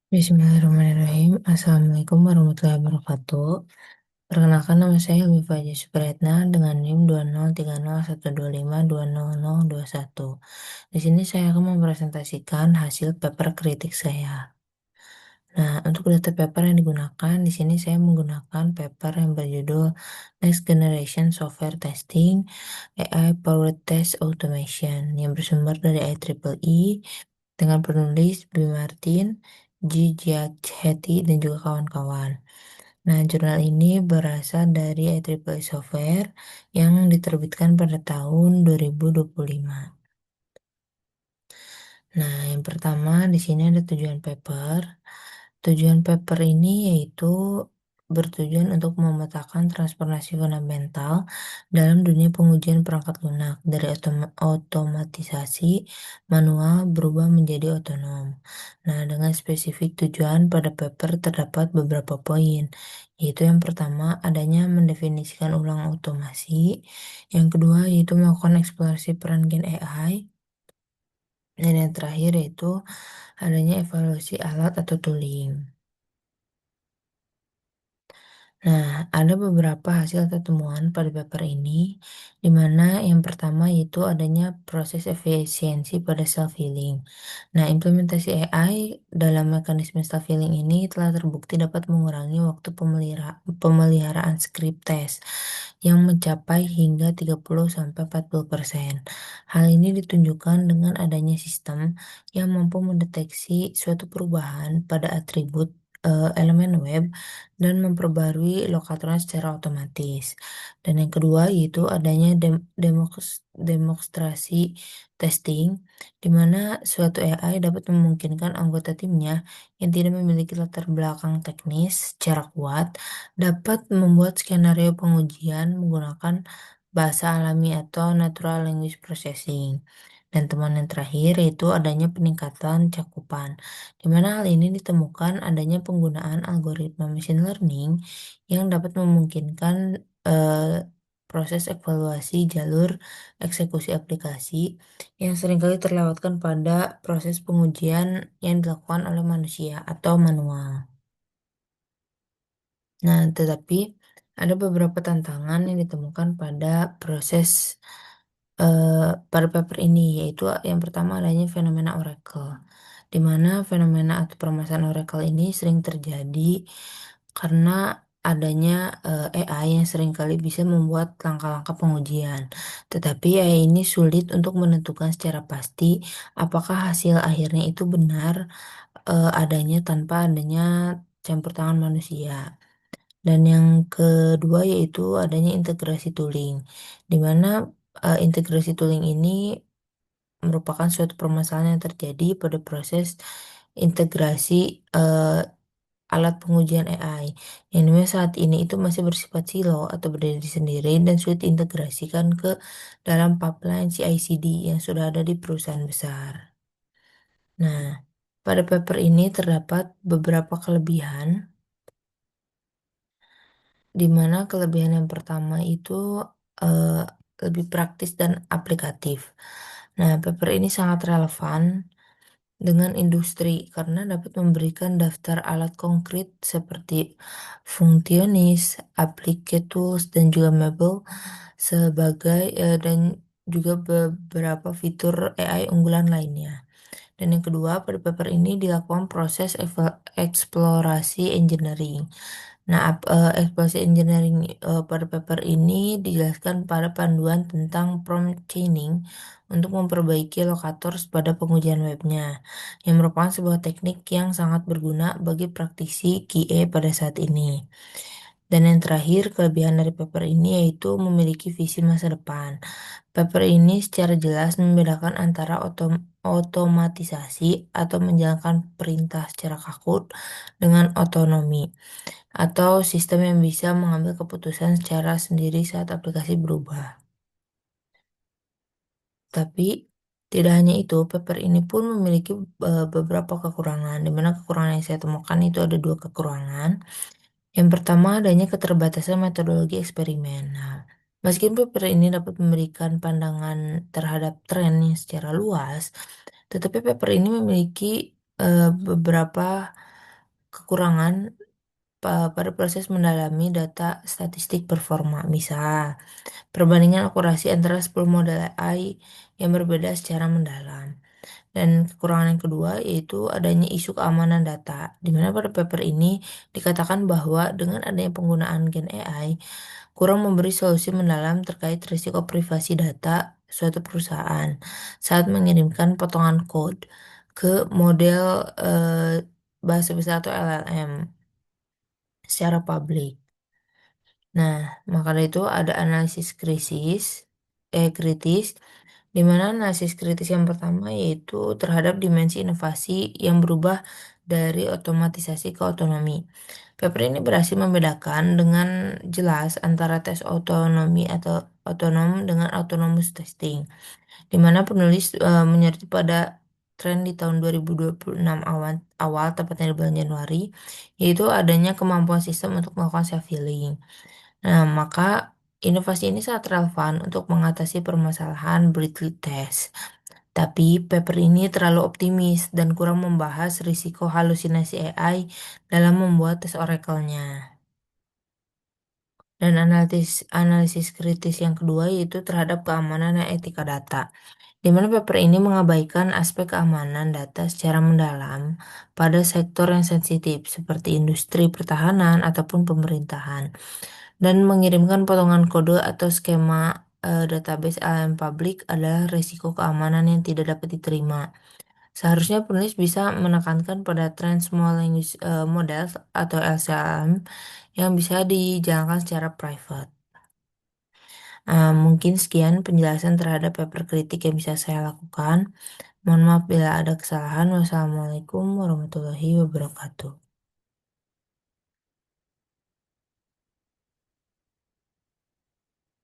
Bismillahirrahmanirrahim. Assalamualaikum warahmatullahi wabarakatuh. Perkenalkan nama saya Almi Fajri Supriyatna dengan NIM 2030125200021. Di sini saya akan mempresentasikan hasil paper kritik saya. Nah, untuk data paper yang digunakan, di sini saya menggunakan paper yang berjudul Next Generation Software Testing AI Powered Test Automation yang bersumber dari IEEE dengan penulis B. Martin, G. Giachetti, dan juga kawan-kawan. Nah, jurnal ini berasal dari IEEE Software yang diterbitkan pada tahun 2025. Nah, yang pertama di sini ada tujuan paper. Tujuan paper ini yaitu bertujuan untuk memetakan transformasi fundamental dalam dunia pengujian perangkat lunak dari otomatisasi manual berubah menjadi otonom. Nah, dengan spesifik tujuan pada paper terdapat beberapa poin, yaitu yang pertama adanya mendefinisikan ulang otomasi, yang kedua yaitu melakukan eksplorasi peran Gen AI, dan yang terakhir yaitu adanya evaluasi alat atau tooling. Nah, ada beberapa hasil atau temuan pada paper ini, di mana yang pertama yaitu adanya proses efisiensi pada self-healing. Nah, implementasi AI dalam mekanisme self-healing ini telah terbukti dapat mengurangi waktu pemeliharaan script test yang mencapai hingga 30-40%. Hal ini ditunjukkan dengan adanya sistem yang mampu mendeteksi suatu perubahan pada atribut elemen web dan memperbarui lokatornya secara otomatis. Dan yang kedua yaitu adanya demonstrasi testing, di mana suatu AI dapat memungkinkan anggota timnya yang tidak memiliki latar belakang teknis secara kuat dapat membuat skenario pengujian menggunakan bahasa alami atau natural language processing. Dan temuan yang terakhir yaitu adanya peningkatan cakupan, di mana hal ini ditemukan adanya penggunaan algoritma machine learning yang dapat memungkinkan proses evaluasi jalur eksekusi aplikasi yang seringkali terlewatkan pada proses pengujian yang dilakukan oleh manusia atau manual. Nah, tetapi ada beberapa tantangan yang ditemukan pada proses eh, pada paper ini, yaitu yang pertama adanya fenomena Oracle, di mana fenomena atau permasalahan Oracle ini sering terjadi karena adanya AI yang seringkali bisa membuat langkah-langkah pengujian. Tetapi AI ini sulit untuk menentukan secara pasti apakah hasil akhirnya itu benar adanya tanpa adanya campur tangan manusia. Dan yang kedua yaitu adanya integrasi tooling, di mana integrasi tooling ini merupakan suatu permasalahan yang terjadi pada proses integrasi alat pengujian AI. Yang dimana saat ini itu masih bersifat silo atau berdiri sendiri dan sulit diintegrasikan ke dalam pipeline CI/CD yang sudah ada di perusahaan besar. Nah, pada paper ini terdapat beberapa kelebihan, di mana kelebihan yang pertama itu eh, lebih praktis dan aplikatif. Nah, paper ini sangat relevan dengan industri karena dapat memberikan daftar alat konkret seperti Functionis, Applied Tools, dan juga Mabel sebagai dan juga beberapa fitur AI unggulan lainnya. Dan yang kedua, pada paper ini dilakukan proses eksplorasi engineering. Nah, eksplorasi engineering pada paper ini dijelaskan pada panduan tentang prompt chaining untuk memperbaiki lokator pada pengujian webnya, yang merupakan sebuah teknik yang sangat berguna bagi praktisi QA pada saat ini. Dan yang terakhir, kelebihan dari paper ini yaitu memiliki visi masa depan. Paper ini secara jelas membedakan antara otomatisasi atau menjalankan perintah secara kaku dengan otonomi atau sistem yang bisa mengambil keputusan secara sendiri saat aplikasi berubah. Tapi tidak hanya itu, paper ini pun memiliki beberapa kekurangan, di mana kekurangan yang saya temukan itu ada dua kekurangan. Yang pertama adanya keterbatasan metodologi eksperimen. Nah, meskipun paper ini dapat memberikan pandangan terhadap tren yang secara luas, tetapi paper ini memiliki beberapa kekurangan pada proses mendalami data statistik performa. Misal, perbandingan akurasi antara 10 model AI yang berbeda secara mendalam. Dan kekurangan yang kedua yaitu adanya isu keamanan data, di mana pada paper ini dikatakan bahwa dengan adanya penggunaan Gen AI, kurang memberi solusi mendalam terkait risiko privasi data suatu perusahaan saat mengirimkan potongan code ke model bahasa besar atau LLM secara publik. Nah, maka dari itu ada analisis kritis, di mana analisis kritis yang pertama yaitu terhadap dimensi inovasi yang berubah dari otomatisasi ke otonomi. Paper ini berhasil membedakan dengan jelas antara tes otonomi atau otonom dengan autonomous testing, di mana penulis menyoroti pada tren di tahun 2026 awal, tepatnya di bulan Januari, yaitu adanya kemampuan sistem untuk melakukan self-healing. Nah, maka inovasi ini sangat relevan untuk mengatasi permasalahan Brittle test. Tapi paper ini terlalu optimis dan kurang membahas risiko halusinasi AI dalam membuat tes Oracle-nya. Dan analisis kritis yang kedua yaitu terhadap keamanan dan etika data, di mana paper ini mengabaikan aspek keamanan data secara mendalam pada sektor yang sensitif seperti industri pertahanan ataupun pemerintahan, dan mengirimkan potongan kode atau skema database LLM publik adalah risiko keamanan yang tidak dapat diterima. Seharusnya penulis bisa menekankan pada tren Small Language Models atau LCM yang bisa dijalankan secara private. Mungkin sekian penjelasan terhadap paper kritik yang bisa saya lakukan. Mohon maaf bila ada kesalahan. Wassalamualaikum warahmatullahi wabarakatuh.